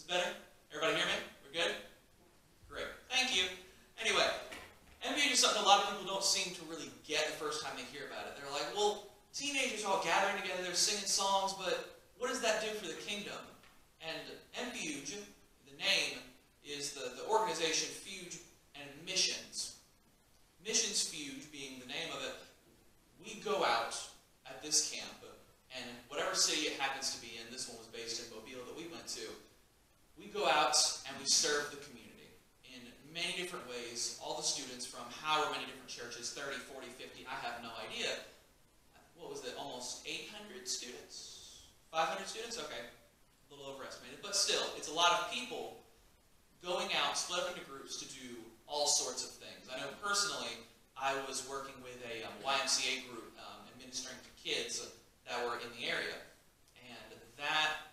better? Everybody hear me? We're good? Great. Thank you. Anyway, MFuge is something a lot of people don't seem to really get the first time they hear about it. They're like, well, teenagers are all gathering together, they're singing songs, but what does that do for the kingdom? And MFuge, the name, is the organization Fuge and Missions. Missions Fuge being the name of it, we go out at this camp, and whatever city it happens to be in, this one was based in Mobile that we went to, we go out and we serve the community in many different ways. All the students from however many different churches, 30, 40, 50, I have no idea. What was it, almost 800 students? 500 students? Okay, a little overestimated. But still, it's a lot of people going out, split up into groups to do all sorts of things. I know personally, I was working with a YMCA group and ministering to kids that were in the area. And that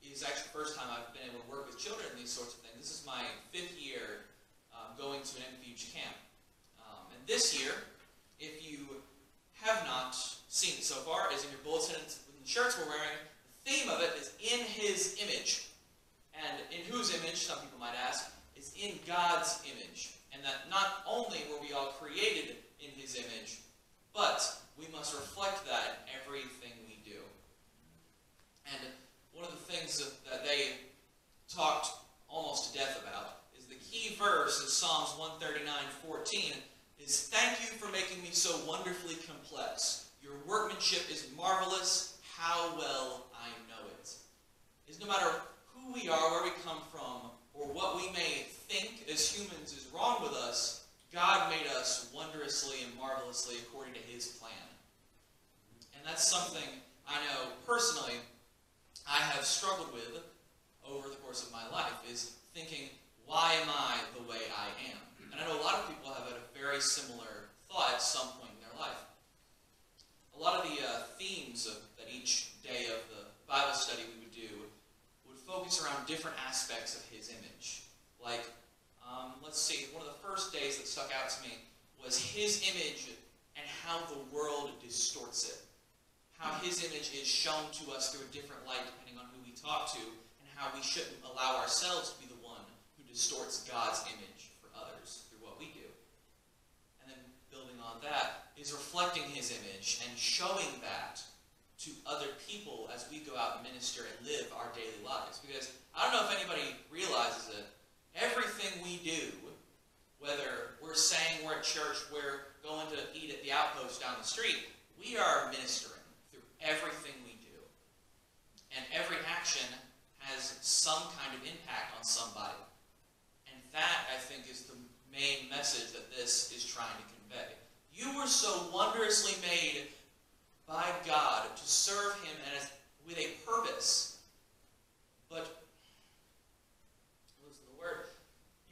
is actually the first time I've been able to work with children in these sorts of things. This is my 5th year going to an MFuge camp. And this year, if you have not seen it so far, is in your bulletin, in the shirts we're wearing. The theme of it is in His image. And in whose image, some people might ask, is in God's image. And that not only were we all created in His image, but we must reflect that in everything we do. And one of the things that they talked almost to death about is the key verse in Psalms 139:14 is, "Thank you for making me so wonderfully complex. Your workmanship is marvelous. How well I know it." Is no matter who we are, where we come from, or what we may think as humans is wrong with us, God made us wondrously and marvelously according to His plan. And that's something I know personally I have struggled with over the course of my life, is thinking, why am I the way I am? And I know a lot of people have had a very similar thought at some point in their life. A lot of the themes that each day of the Bible study we would do would focus around different aspects of His image. Like, let's see, one of the first days that stuck out to me was His image and how the world distorts it. How His image is shown to us through a different light depending on who we talk to, and how we shouldn't allow ourselves to be the one who distorts God's image for others through what we do. And then building on that is reflecting His image and showing that to other people as we go out and minister and live our daily lives. Because I don't know if anybody realizes it, everything we do, whether we're saying we're at church, we're going to eat at the Outpost down the street, we are ministering through everything we do. And every action has some kind of impact on somebody. And that, I think, is the main message that this is trying to convey. You were so wondrously made by God to serve Him and with a purpose. But, what's the word?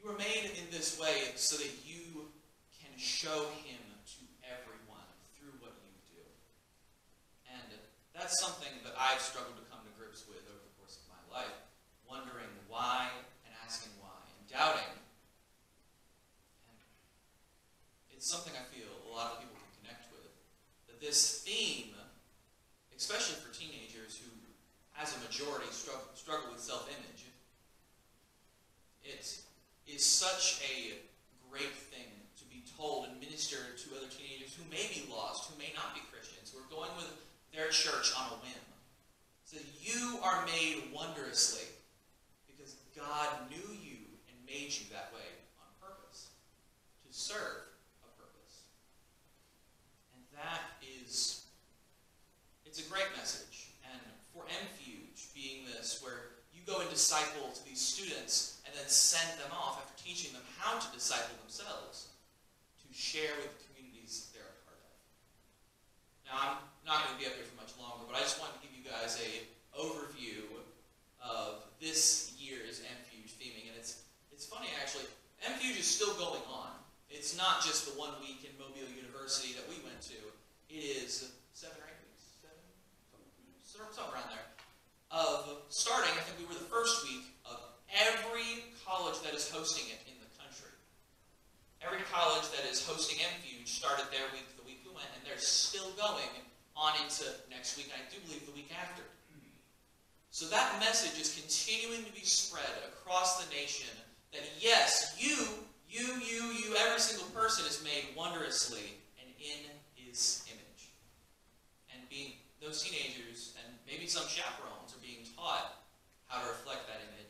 You were made in this way so that you can show Him to everyone through what you do. And that's something that I've struggled to come to grips with over the course of my life, wondering why and asking why and doubting. And it's something I feel a lot of people can connect with. That this theme, especially for teenagers who, as a majority, struggle with self-image, it is such a great thing to be told and minister to other teenagers who may be lost, who may not be Christians, who are going with their church on a whim. So you are made wondrously because God knew you and made you that way on purpose, to serve a purpose. And that is, it's a great message. And for MFuge being this, where you go and disciple to these students and then send them off after teaching them how to disciple themselves to share with the communities they're a part of. Now, I'm not going to be up here for much longer, but I just wanted to give you guys a overview of this year's MFuge theming. And it's funny, actually. MFuge is still going on. It's not just the 1 week in Mobile University that we went to. It is 7 or 8 weeks? 7? Somewhere around there. Of starting, I think we were the first week of every college that is hosting it in the country. Every college that is hosting MFuge started their week the week we went, and they're still going on into next week, and I do believe the week after. So that message is continuing to be spread across the nation that yes, you, every single person is made wondrously and in His image. And those teenagers, and maybe some chaperones, are being taught how to reflect that image